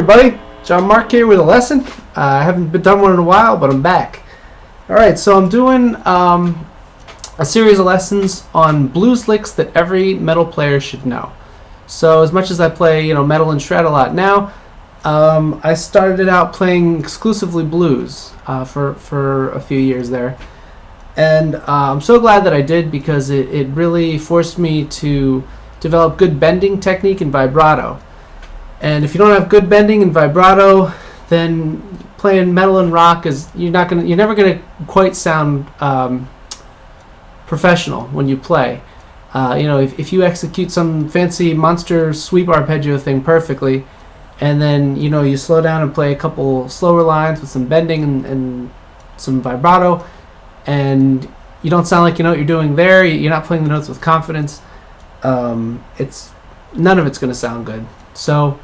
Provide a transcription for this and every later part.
everybody, Gianmarc here with a lesson. I haven't done one in a while, but I'm back. Alright, so I'm doing a series of lessons on blues licks that every metal player should know. So as much as I play metal and shred a lot now, I started out playing exclusively blues for a few years there. And I'm so glad that I did, because it really forced me to develop good bending technique and vibrato. And if you don't have good bending and vibrato, then playing metal and rock you're never gonna quite sound professional when you play. If you execute some fancy monster sweep arpeggio thing perfectly, and then you slow down and play a couple slower lines with some bending and some vibrato, and you don't sound like you know what you're doing there, you're not playing the notes with confidence, none of it's gonna sound good. So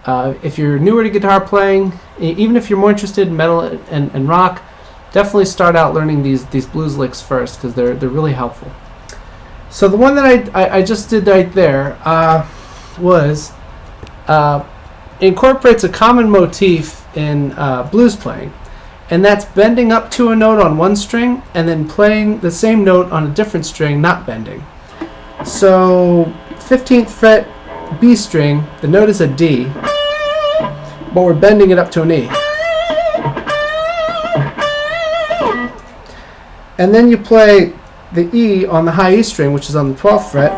if you're newer to guitar playing, even if you're more interested in metal and rock, definitely start out learning these blues licks first, because they're really helpful. So the one that I just did right there incorporates a common motif in blues playing, and that's bending up to a note on one string and then playing the same note on a different string, not bending. So 15th fret B string, the note is a D, but we're bending it up to an E. And then you play the E on the high E string, which is on the 12th fret,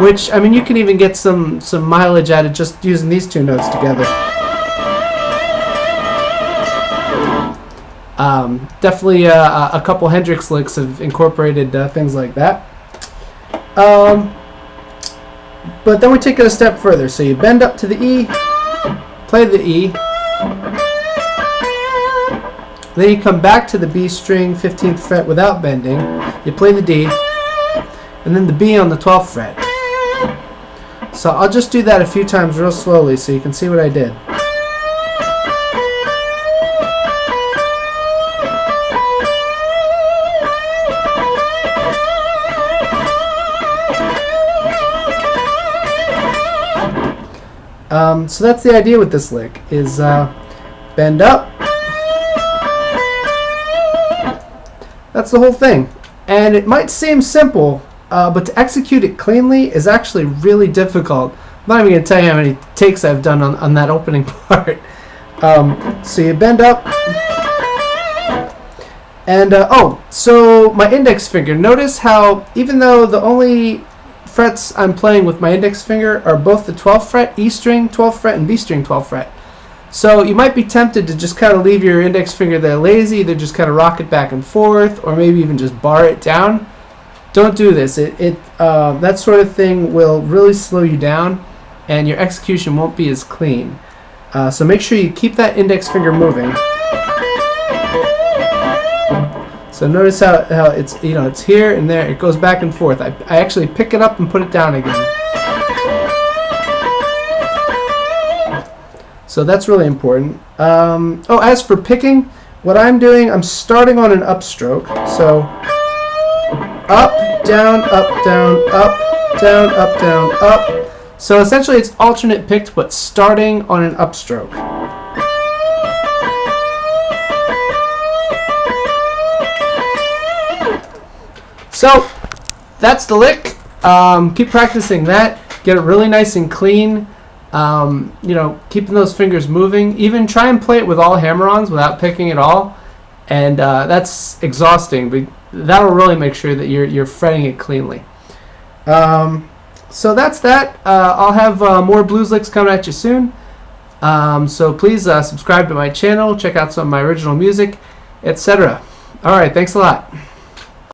which, I mean, you can even get some mileage out of just using these two notes together. Definitely a couple Hendrix licks have incorporated things like that. But then we take it a step further. So you bend up to the E, play the E, then you come back to the B string, 15th fret without bending, you play the D, and then the B on the 12th fret. So I'll just do that a few times real slowly so you can see what I did. So that's the idea with this lick, is bend up. That's the whole thing. And it might seem simple, but to execute it cleanly is actually really difficult. I'm not even going to tell you how many takes I've done on that opening part. So you bend up. And, so my index finger. Notice how, even though the only frets I'm playing with my index finger are both the 12th fret, E string 12th fret, and B string 12th fret. So you might be tempted to just kind of leave your index finger there lazy, either just kind of rock it back and forth, or maybe even just bar it down. Don't do this. That sort of thing will really slow you down, and your execution won't be as clean. So make sure you keep that index finger moving. So notice how it's it's here and there. It goes back and forth. I actually pick it up and put it down again. So that's really important. As for picking, what I'm doing, I'm starting on an upstroke. So up, down, up, down, up, down, up, down, up. So essentially it's alternate picked, but starting on an upstroke. So that's the lick. Keep practicing that. Get it really nice and clean. Keeping those fingers moving. Even try and play it with all hammer-ons without picking at all. And that's exhausting, but that'll really make sure that you're fretting it cleanly. So that's that. I'll have more blues licks coming at you soon. So please subscribe to my channel. Check out some of my original music, etc. All right, thanks a lot.